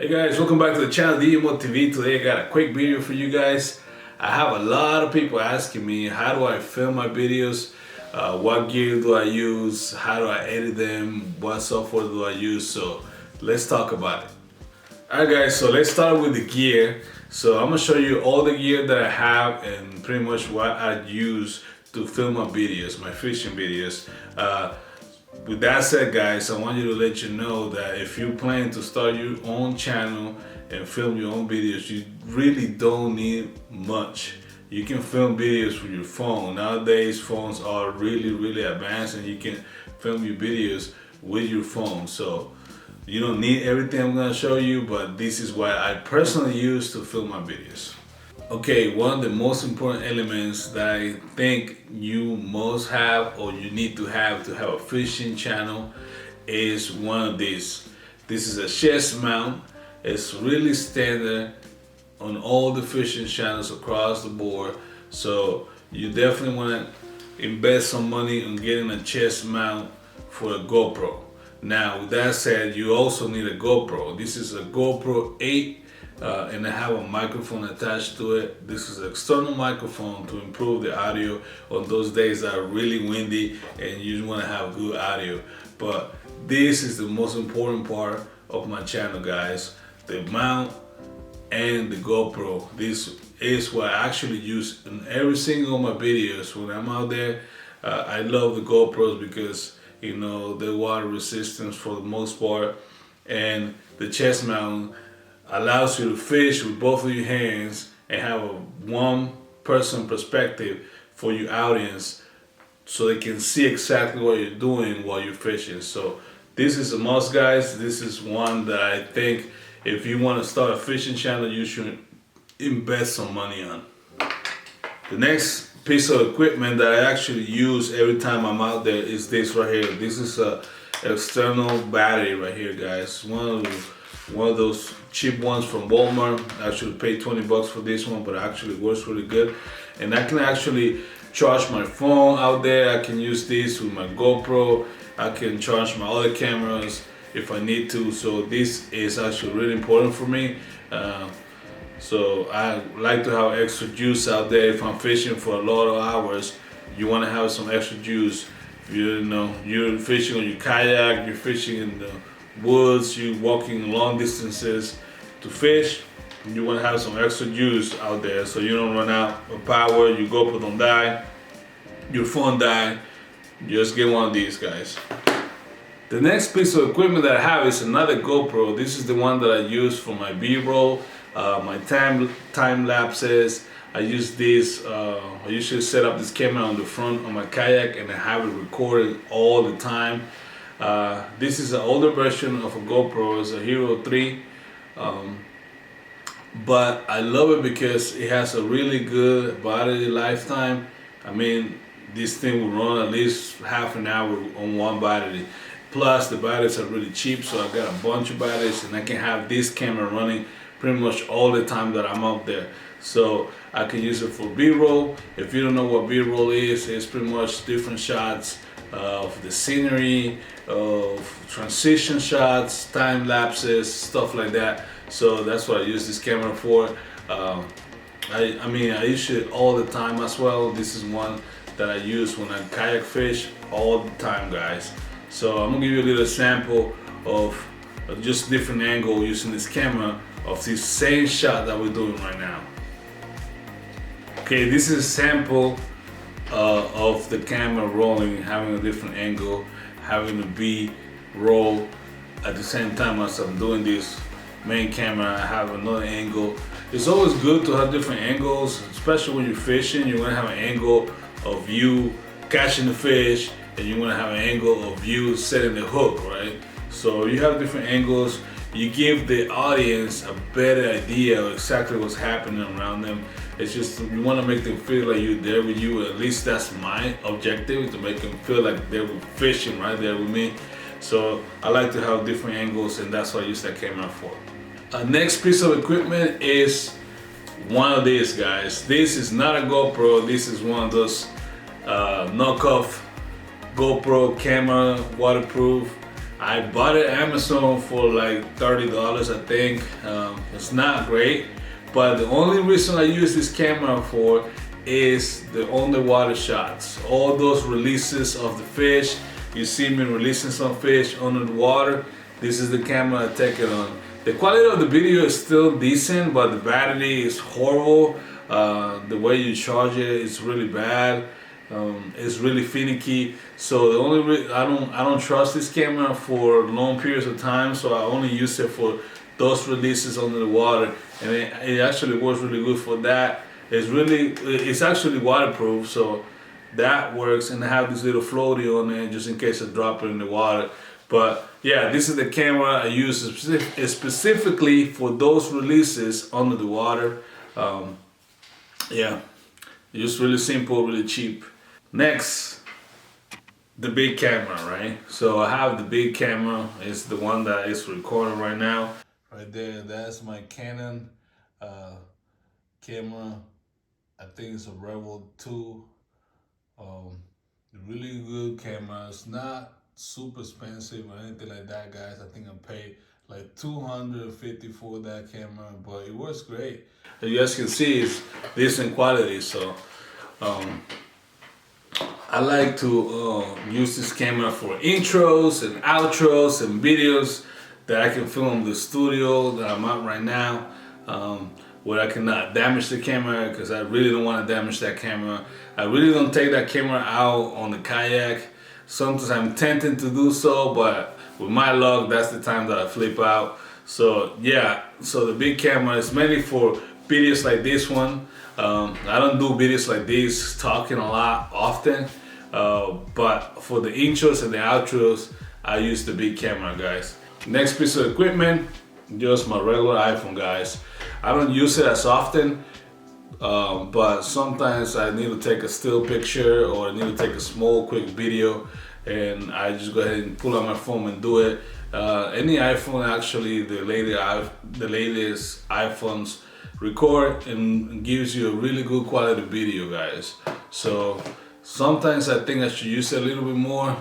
Hey guys, welcome back to the channel djmoetv. Today I got a quick video for you guys. I have a lot of people asking me how do I film my videos, what gear do I use, how do I edit them, what software do I use. So let's talk about it. Alright guys, so let's start with the gear. So I'm gonna show you all the gear that I have and pretty much what I use to film my videos, my fishing videos. With that said guys, I want you to let you know that if you plan to start your own channel and film your own videos, you really don't need much. You can film videos with your phone. Nowadays phones are really advanced and you can film your videos with your phone. So you don't need everything I'm gonna show you, but this is what I personally use to film my videos. Okay, one of the most important elements that I think you must have or you need to have a fishing channel is one of these. This is a chest mount. It's really standard on all the fishing channels across the board. So you definitely want to invest some money on getting a chest mount for a GoPro. Now with that said, you also need a GoPro. This is a GoPro 8. And I have a microphone attached to it. This is an external microphone to improve the audio on those days that are really windy and you want to have good audio. But this is the most important part of my channel, guys. The mount and the GoPro. This is what I actually use in every single of my videos when I'm out there. I love the GoPros because you know they're water resistant for the most part, and the chest mount allows you to fish with both of your hands and have a one-person perspective for your audience so they can see exactly what you're doing while you're fishing. So this is a must, guys. This is one that I think if you want to start a fishing channel, you should invest some money on. The next piece of equipment that I actually use every time I'm out there is this right here. This is a external battery right here, guys. One of those cheap ones from Walmart. I actually paid 20 bucks for this one, but it actually works really good. And I can actually charge my phone out there. I can use this with my GoPro. I can charge my other cameras if I need to. So this is actually really important for me. So I like to have extra juice out there. If I'm fishing for a lot of hours, you want to have some extra juice. You know, you're fishing on your kayak, you're fishing in the woods, you walking long distances to fish, you want to have some extra juice out there so you don't run out of power, your GoPro don't die, your phone die. Just get one of these, guys. The next piece of equipment that I have is another GoPro. This is the one that I use for my B-roll, my time lapses. I use this, I usually set up this camera on the front of my kayak and I have it recorded all the time. This is an older version of a GoPro. It's a Hero 3, but I love it because it has a really good battery lifetime. I mean, this thing will run at least half an hour on one battery. Plus the batteries are really cheap, so I got a bunch of batteries and I can have this camera running pretty much all the time that I'm out there. So I can use it for B-roll. If you don't know what B-roll is, it's pretty much different shots of the scenery, of transition shots, time lapses, stuff like that. So that's what I use this camera for. I mean, I use it all the time as well. This is one that I use when I kayak fish all the time, guys. So I'm gonna give you a little sample of just different angle using this camera of this same shot that we're doing right now. Okay, this is a sample of the camera rolling, having a different angle, having the B-roll at the same time as I'm doing this main camera. I have another angle. It's always good to have different angles, especially when you're fishing. You want to have an angle of you catching the fish and you want to have an angle of you setting the hook, right? So you have different angles. You give the audience a better idea of exactly what's happening around them. It's just, you want to make them feel like you're there with you. At least that's my objective, to make them feel like they're fishing right there with me. So I like to have different angles, and that's what I use that camera for. Next piece of equipment is one of these, guys. This is not a GoPro. This is one of those knockoff GoPro camera, waterproof. I bought it at Amazon for like $30, I think. It's not great, but the only reason I use this camera for is the underwater shots. All those releases of the fish, you see me releasing some fish under the water, this is the camera I take it on. The quality of the video is still decent, but the battery is horrible. The way you charge it is really bad. It's really finicky. So the only I don't trust this camera for long periods of time. So I only use it for those releases under the water, and it actually works really good for that. It's actually waterproof, so that works. And I have this little floaty on there just in case I drop it in the water. But yeah, this is the camera I use specifically for those releases under the water. Yeah, just really simple, really cheap. Next, the big camera, right? So I have the big camera. It's the one that is recording right now. Right there, that's my Canon camera. I think it's a Rebel 2. Really good camera. It's not super expensive or anything like that, guys. I think I paid like $250 for that camera, but it works great. As you guys can see, it's decent quality. So I like to use this camera for intros and outros and videos that I can film in the studio that I'm at right now, where I cannot damage the camera, because I really don't want to damage that camera. I really don't take that camera out on the kayak. Sometimes I'm tempted to do so, but with my luck, that's the time that I flip out. So yeah, so the big camera is mainly for videos like this one. I don't do videos like this talking a lot often, but for the intros and the outros, I use the big camera, guys. Next piece of equipment, just my regular iPhone, guys. I don't use it as often, but sometimes I need to take a still picture or I need to take a small quick video, and I just go ahead and pull out my phone and do it. Any iPhone, actually, the latest iPhones record and gives you a really good quality video, guys. So sometimes I think I should use it a little bit more,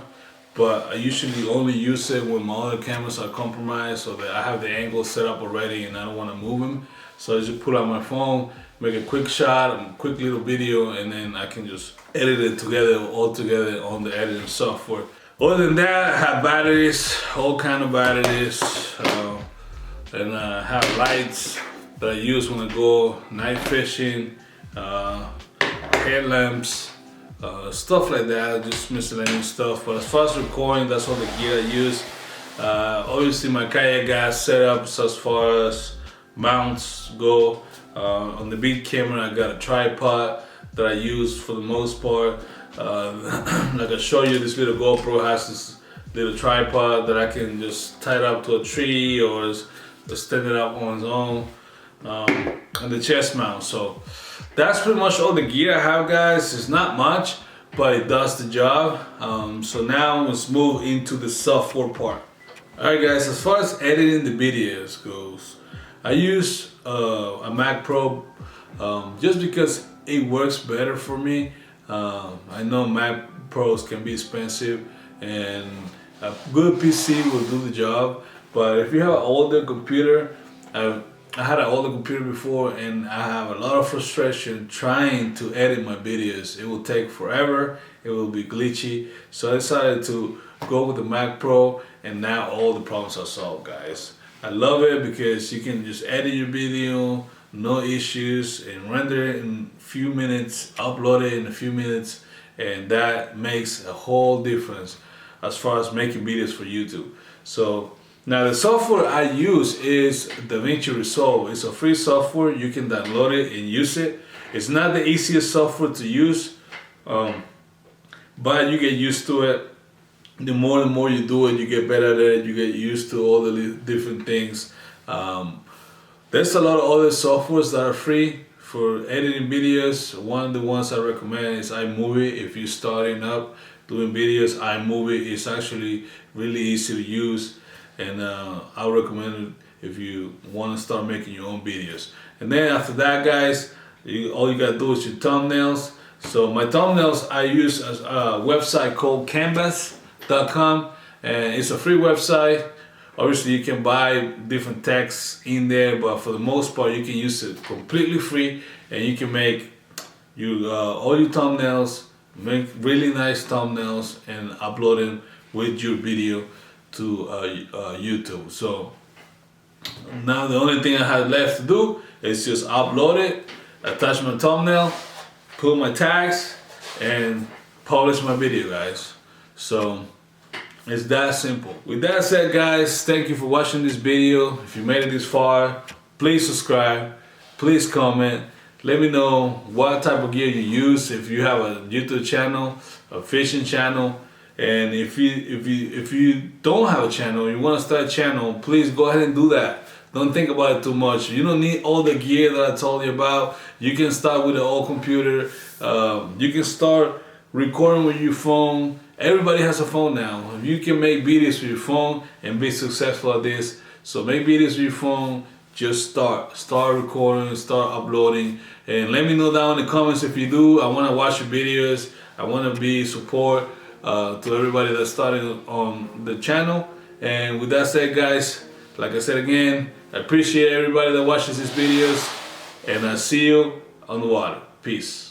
but I usually only use it when my other cameras are compromised, so that I have the angle set up already and I don't want to move them. So I just pull out my phone, make a quick shot, a quick little video, and then I can just edit it all together on the editing software. Other than that, I have batteries, all kind of batteries, and I have lights that I use when I go night fishing, headlamps, stuff like that, just miscellaneous stuff. But as far as recording, that's all the gear I use. Obviously my kayak gas setups as far as mounts go. On the big camera, I got a tripod that I use for the most part. Like I show you, this little GoPro has this little tripod that I can just tie it up to a tree or stand it up on its own. And the chest mount. So that's pretty much all the gear I have, guys. It's not much, but it does the job. So now let's move into the software part. Alright, guys, as far as editing the videos goes, I use a Mac Pro just because it works better for me. I know Mac Pros can be expensive and a good PC will do the job, but if you have an older computer, I had an older computer before and I have a lot of frustration trying to edit my videos. It will take forever, it will be glitchy. So I decided to go with the Mac Pro, and now all the problems are solved, guys. I love it because you can just edit your video, no issues, and render it in a few minutes, upload it in a few minutes, and that makes a whole difference as far as making videos for YouTube. So now the software I use is DaVinci Resolve. It's a free software. You can download it and use it. It's not the easiest software to use, but you get used to it. The more you do it, you get better at it. You get used to all the different things. There's a lot of other softwares that are free for editing videos. One of the ones I recommend is iMovie. If you're starting up doing videos, iMovie is actually really easy to use. And I recommend it if you want to start making your own videos. And then after that, guys, all you gotta do is your thumbnails. So my thumbnails, I use a website called canvas.com, and it's a free website. Obviously, you can buy different texts in there, but for the most part, you can use it completely free, and you can make all your thumbnails, make really nice thumbnails, and upload them with your video to YouTube. So now the only thing I have left to do is just upload it, attach my thumbnail, put my tags, and publish my video, guys. So it's that simple. With that said, guys, thank you for watching this video. If you made it this far, please subscribe, please comment. Let me know what type of gear you use, if you have a YouTube channel, a fishing channel, and if you don't have a channel, you want to start a channel, please go ahead and do that. Don't think about it too much. You don't need all the gear that I told you about. You can start with an old computer. You can start recording with your phone. Everybody has a phone now. If you can make videos with your phone and be successful at this, so make videos with your phone. Just start recording, start uploading, and let me know down in the comments if you do. I want to watch your videos. I want to be support to everybody that's starting on the channel. And with that said, guys, like I said again, I appreciate everybody that watches these videos, and I'll see you on the water. Peace.